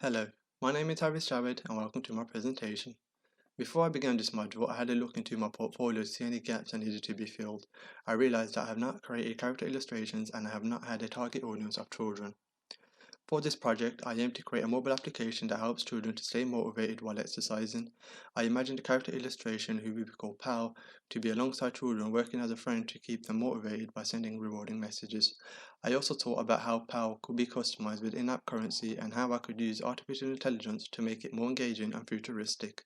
Hello, my name is Harris Javed and welcome to my presentation. Before I began this module, I had a look into my portfolio to see any gaps that needed to be filled. I realized that I have not created character illustrations and I have not had a target audience of children. For this project, I aim to create a mobile application that helps children to stay motivated while exercising. I imagined the character illustration, who we call Pal, to be alongside children working as a friend to keep them motivated by sending rewarding messages. I also thought about how Pal could be customized with in-app currency and how I could use artificial intelligence to make it more engaging and futuristic.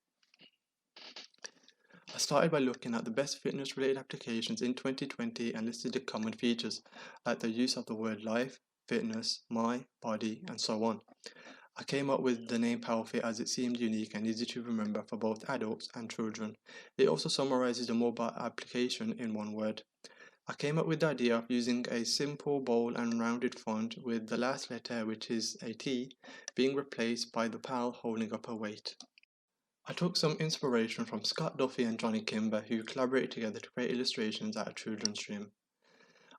I started by looking at the best fitness related applications in 2020 and listed the common features, like the use of the word life, fitness, my, body, and so on. I came up with the name Palfit as it seemed unique and easy to remember for both adults and children. It also summarizes the mobile application in one word. I came up with the idea of using a simple, bold, and rounded font with the last letter, which is a T, being replaced by the pal holding up a weight. I took some inspiration from Scott Duffy and Johnny Kimber, who collaborated together to create illustrations at a children's stream.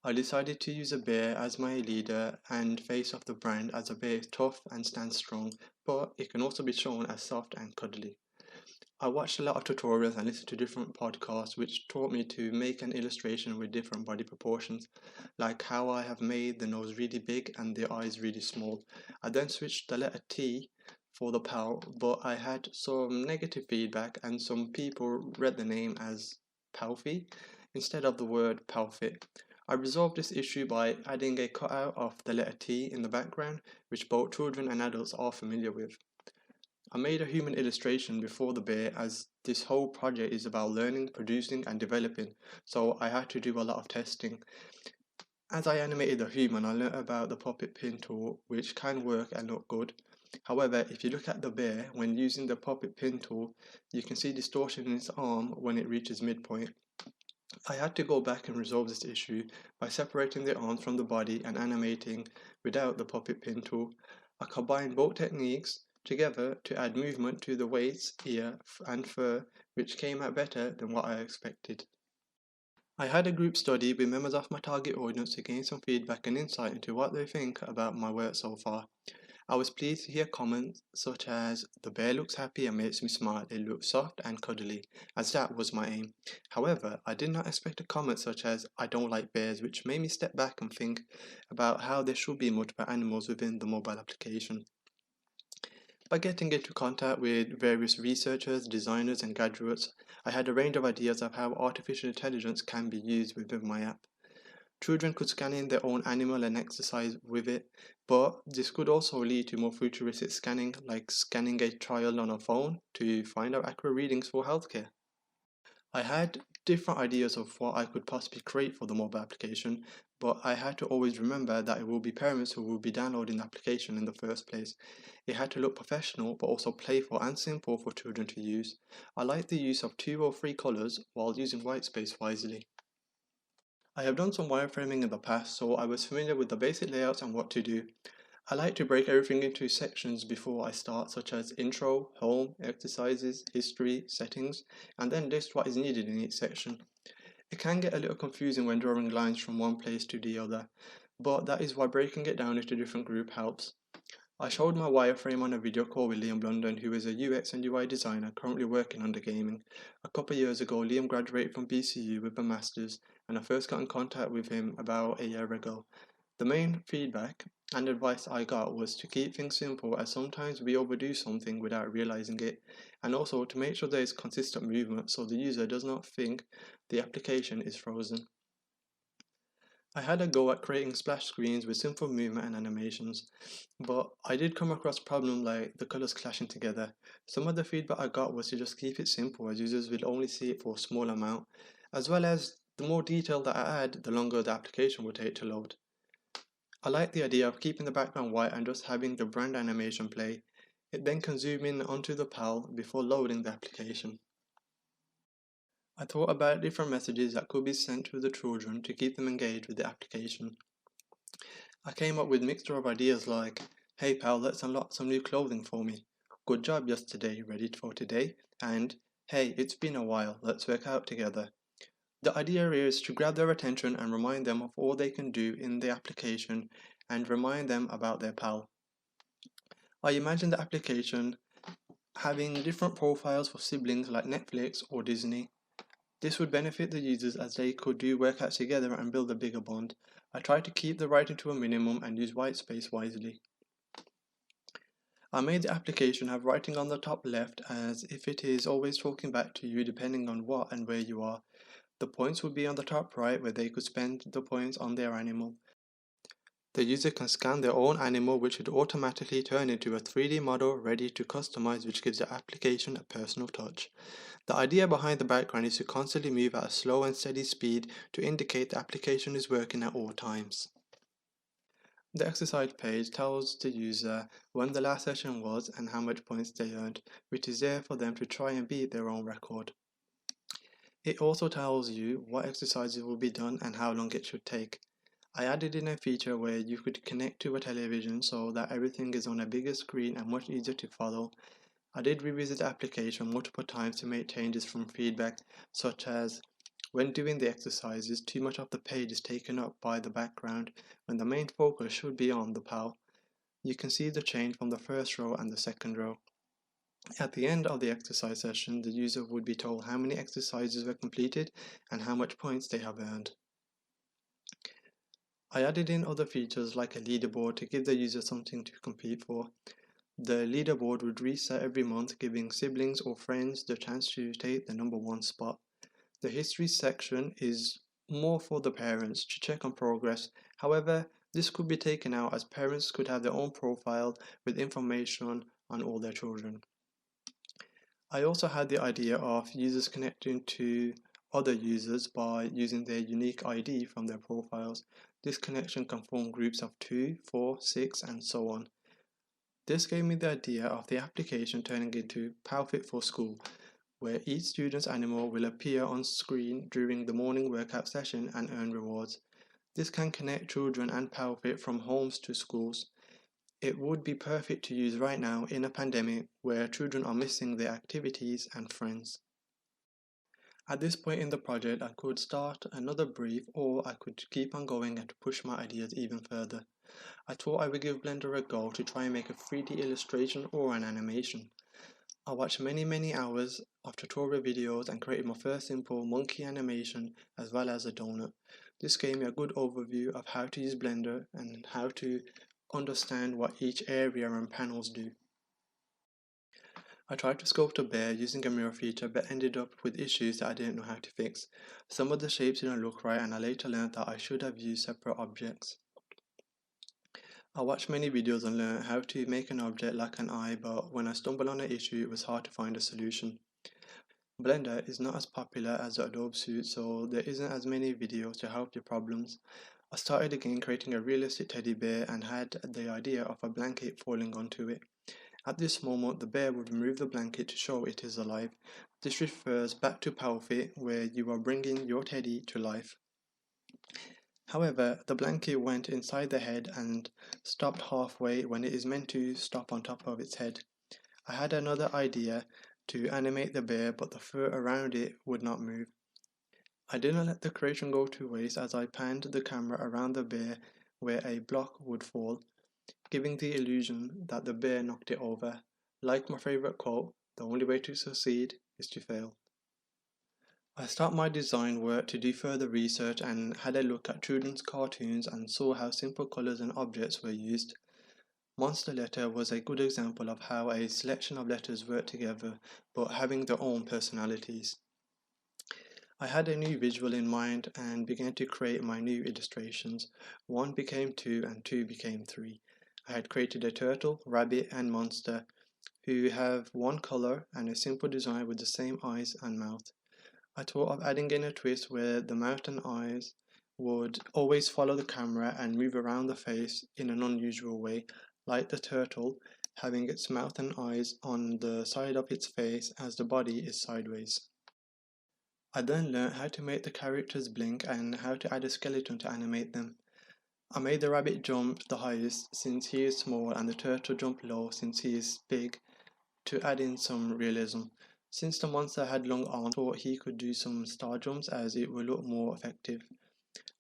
I decided to use a bear as my leader and face of the brand, as a bear is tough and stands strong, but it can also be shown as soft and cuddly. I watched a lot of tutorials and listened to different podcasts which taught me to make an illustration with different body proportions, like how I have made the nose really big and the eyes really small. I then switched the letter T for the pal, but I had some negative feedback and some people read the name as Palfi instead of the word Palfit. I resolved this issue by adding a cutout of the letter T in the background, which both children and adults are familiar with. I made a human illustration before the bear, as this whole project is about learning, producing, and developing, so I had to do a lot of testing. As I animated the human, I learned about the puppet pin tool, which can work and look good. However, if you look at the bear, when using the puppet pin tool, you can see distortion in its arm when it reaches midpoint. I had to go back and resolve this issue by separating the arms from the body and animating without the puppet pin tool. I combined both techniques together to add movement to the waist, ear, and fur, which came out better than what I expected. I had a group study with members of my target audience to gain some feedback and insight into what they think about my work so far. I was pleased to hear comments such as, "The bear looks happy and makes me smile, it looks soft and cuddly," as that was my aim. However, I did not expect a comment such as, "I don't like bears," which made me step back and think about how there should be multiple animals within the mobile application. By getting into contact with various researchers, designers, and graduates, I had a range of ideas of how artificial intelligence can be used within my app. Children could scan in their own animal and exercise with it, but this could also lead to more futuristic scanning, like scanning a child on a phone to find out accurate readings for healthcare. I had different ideas of what I could possibly create for the mobile application, but I had to always remember that it will be parents who will be downloading the application in the first place. It had to look professional but also playful and simple for children to use. I like the use of 2 or 3 colors while using white space wisely. I have done some wireframing in the past, so I was familiar with the basic layouts and what to do. I like to break everything into sections before I start, such as intro, home, exercises, history, settings, and then list what is needed in each section. It can get a little confusing when drawing lines from one place to the other, but that is why breaking it down into different groups helps. I showed my wireframe on a video call with Liam London, who is a UX and UI designer currently working under gaming. A couple of years ago, Liam graduated from BCU with a master's, and I first got in contact with him about a year ago. The main feedback and advice I got was to keep things simple, as sometimes we overdo something without realizing it, and also to make sure there is consistent movement so the user does not think the application is frozen. I had a go at creating splash screens with simple movement and animations, but I did come across problems like the colors clashing together. Some of the feedback I got was to just keep it simple, as users will only see it for a small amount, as well as the more detail that I add, the longer the application will take to load. I like the idea of keeping the background white and just having the brand animation play. It then can zoom in onto the PAL before loading the application. I thought about different messages that could be sent to the children to keep them engaged with the application. I came up with a mixture of ideas like, "Hey pal, let's unlock some new clothing for me. Good job yesterday, ready for today?" And, "Hey, it's been a while, let's work out together." The idea is to grab their attention and remind them of all they can do in the application and remind them about their pal. I imagine the application having different profiles for siblings like Netflix or Disney. This would benefit the users as they could do workouts together and build a bigger bond. I try to keep the writing to a minimum and use white space wisely. I made the application have writing on the top left as if it is always talking back to you depending on what and where you are. The points would be on the top right where they could spend the points on their animal. The user can scan their own animal which would automatically turn into a 3D model ready to customize, which gives the application a personal touch. The idea behind the background is to constantly move at a slow and steady speed to indicate the application is working at all times. The exercise page tells the user when the last session was and how much points they earned, which is there for them to try and beat their own record. It also tells you what exercises will be done and how long it should take. I added in a feature where you could connect to a television so that everything is on a bigger screen and much easier to follow. I did revisit the application multiple times to make changes from feedback, such as when doing the exercises, too much of the page is taken up by the background when the main focus should be on the PAL. You can see the change from the first row and the second row. At the end of the exercise session, the user would be told how many exercises were completed and how much points they have earned. I added in other features like a leaderboard to give the user something to compete for. The leaderboard would reset every month, giving siblings or friends the chance to take the number one spot. The history section is more for the parents to check on progress. However, this could be taken out as parents could have their own profile with information on all their children. I also had the idea of users connecting to other users by using their unique ID from their profiles. This connection can form groups of 2, 4, 6, and so on. This gave me the idea of the application turning into Palfit for School, where each student's animal will appear on screen during the morning workout session and earn rewards. This can connect children and Palfit from homes to schools. It would be perfect to use right now in a pandemic where children are missing their activities and friends. At this point in the project, I could start another brief or I could keep on going and push my ideas even further. I thought I would give Blender a go to try and make a 3D illustration or an animation. I watched many hours of tutorial videos and created my first simple monkey animation as well as a donut. This gave me a good overview of how to use Blender and how to understand what each area and panels do. I tried to sculpt a bear using a mirror feature but ended up with issues that I didn't know how to fix. Some of the shapes didn't look right and I later learned that I should have used separate objects. I watched many videos and learned how to make an object like an eye, but when I stumbled on an issue it was hard to find a solution. Blender is not as popular as the Adobe Suite, so there isn't as many videos to help your problems. I started again creating a realistic teddy bear and had the idea of a blanket falling onto it. At this moment, the bear would remove the blanket to show it is alive. This refers back to Palfit, where you are bringing your teddy to life. However, the blanket went inside the head and stopped halfway when it is meant to stop on top of its head. I had another idea to animate the bear, but the fur around it would not move. I didn't let the creation go to waste as I panned the camera around the bear where a block would fall, giving the illusion that the bear knocked it over. Like my favorite quote, the only way to succeed is to fail. I stopped my design work to do further research and had a look at children's cartoons and saw how simple colors and objects were used. Monster letter was a good example of how a selection of letters work together but having their own personalities. I had a new visual in mind and began to create my new illustrations. 1 became 2 and 2 became 3. I had created a turtle, rabbit and monster who have one color and a simple design with the same eyes and mouth. I thought of adding in a twist where the mouth and eyes would always follow the camera and move around the face in an unusual way, like the turtle having its mouth and eyes on the side of its face as the body is sideways. I then learned how to make the characters blink and how to add a skeleton to animate them. I made the rabbit jump the highest since he is small and the turtle jump low since he is big to add in some realism. Since the monster had long arms, I thought he could do some star jumps as it would look more effective.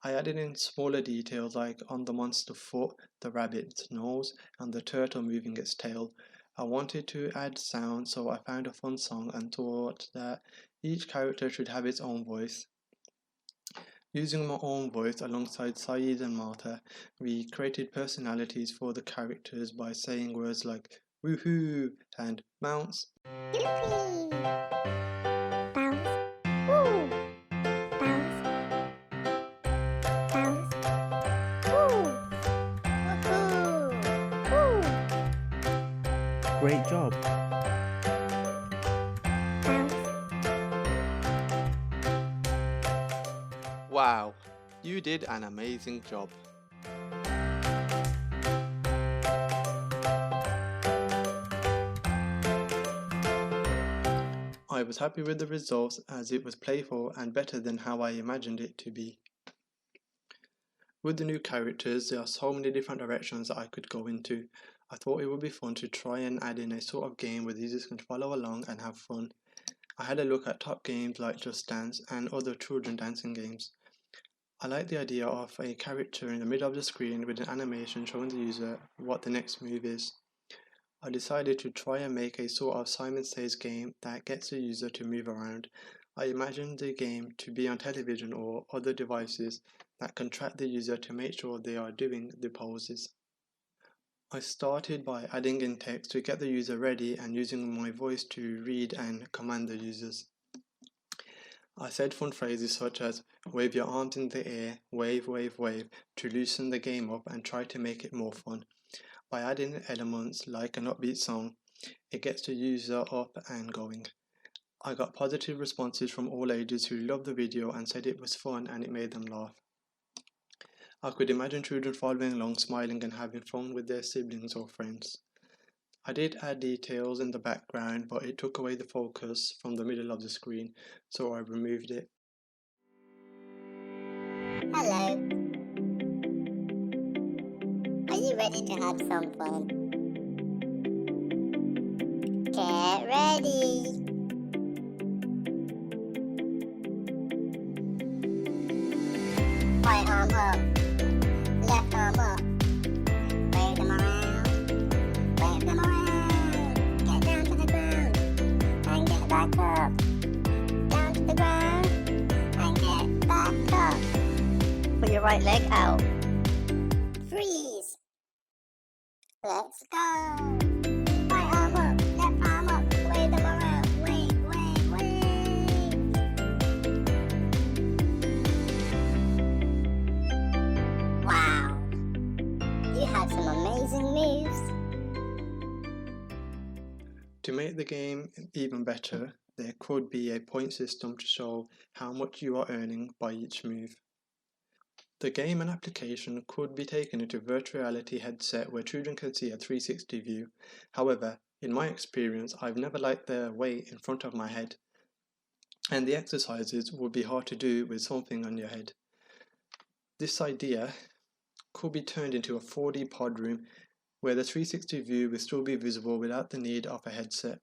I added in smaller details like on the monster foot, the rabbit's nose, and the turtle moving its tail. I wanted to add sound, so I found a fun song and thought that each character should have its own voice. Using my own voice alongside Saeed and Martha, we created personalities for the characters by saying words like woohoo and bounce. Yippee! Bounce. Woo! Bounce. Bounce. Woo! Woohoo! Woo! Great job. Bounce. Wow, you did an amazing job. I was happy with the results as it was playful and better than how I imagined it to be. With the new characters, there are so many different directions that I could go into. I thought it would be fun to try and add in a sort of game where the users can follow along and have fun. I had a look at top games like Just Dance and other children dancing games. I like the idea of a character in the middle of the screen with an animation showing the user what the next move is. I decided to try and make a sort of Simon Says game that gets the user to move around. I imagined the game to be on television or other devices that can track the user to make sure they are doing the poses. I started by adding in text to get the user ready and using my voice to read and command the users. I said fun phrases such as wave your arms in the air, wave, wave, wave to loosen the game up and try to make it more fun. By adding elements like an upbeat song, it gets the user up and going. I got positive responses from all ages who loved the video and said it was fun and it made them laugh. I could imagine children following along, smiling and having fun with their siblings or friends. I did add details in the background, but it took away the focus from the middle of the screen, so I removed it. Hello. Are you ready to have some fun? Get ready. Right arm up, left arm up. Wave them around, wave them around. Get down to the ground and get back up. Down to the ground and get back up. Put your right leg out. Freeze. Let's go. Right arm up, left arm up. Wave them around. Wave, wave, wave. Wow. You had some amazing moves. To make the game even better, there could be a point system to show how much you are earning by each move. The game and application could be taken into a virtual reality headset where children can see a 360 view. However, in my experience, I've never liked the weight in front of my head, and the exercises would be hard to do with something on your head. This idea could be turned into a 4D pod room where the 360 view will still be visible without the need of a headset.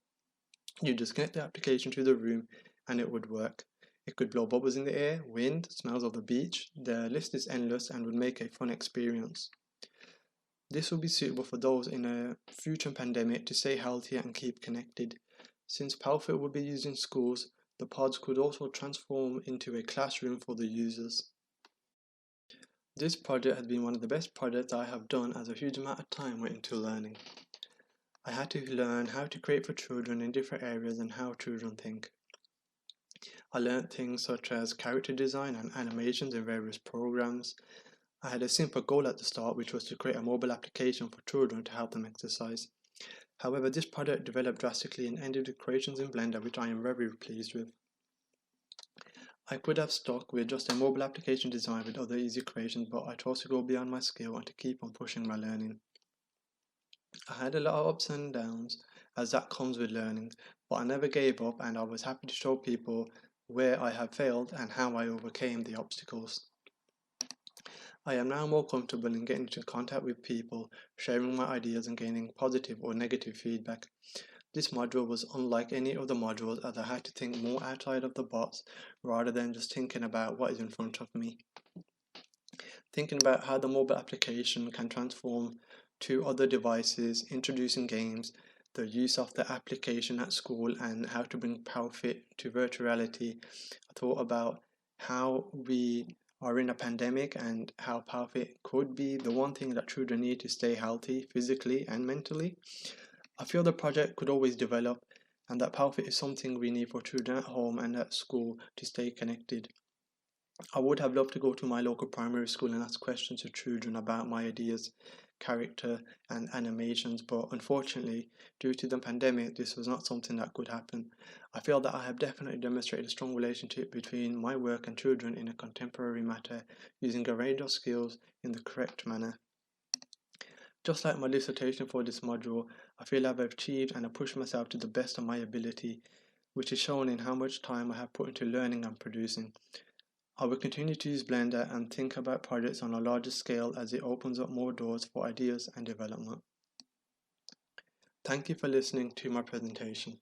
You just connect the application to the room and it would work. It could blow bubbles in the air, wind, smells of the beach. The list is endless and would make a fun experience. This will be suitable for those in a future pandemic to stay healthy and keep connected. Since Palfit will be used in schools, the pods could also transform into a classroom for the users. This project has been one of the best projects I have done as a huge amount of time went into learning. I had to learn how to create for children in different areas and how children think. I learned things such as character design and animations in various programs. I had a simple goal at the start, which was to create a mobile application for children to help them exercise. However, this project developed drastically and ended with creations in Blender, which I am very pleased with. I could have stuck with just a mobile application design with other easy creations, but I chose to go beyond my skill and to keep on pushing my learning. I had a lot of ups and downs, as that comes with learning, but I never gave up and I was happy to show people where I have failed and how I overcame the obstacles. I am now more comfortable in getting into contact with people, sharing my ideas and gaining positive or negative feedback. This module was unlike any other modules as I had to think more outside of the box rather than just thinking about what is in front of me. thinking about how the mobile application can transform to other devices, introducing games, the use of the application at school, and how to bring Palfit to virtual reality. I thought about how we are in a pandemic and how Palfit could be the one thing that children need to stay healthy physically and mentally. I feel the project could always develop, and that Palfit is something we need for children at home and at school to stay connected. I would have loved to go to my local primary school and ask questions to children about my ideas, character, and animations, but unfortunately, due to the pandemic, this was not something that could happen. I feel that I have definitely demonstrated a strong relationship between my work and children in a contemporary matter, using a range of skills in the correct manner. Just like my dissertation for this module, I feel I've achieved and I pushed myself to the best of my ability, which is shown in how much time I have put into learning and producing. I will continue to use Blender and think about projects on a larger scale as it opens up more doors for ideas and development. Thank you for listening to my presentation.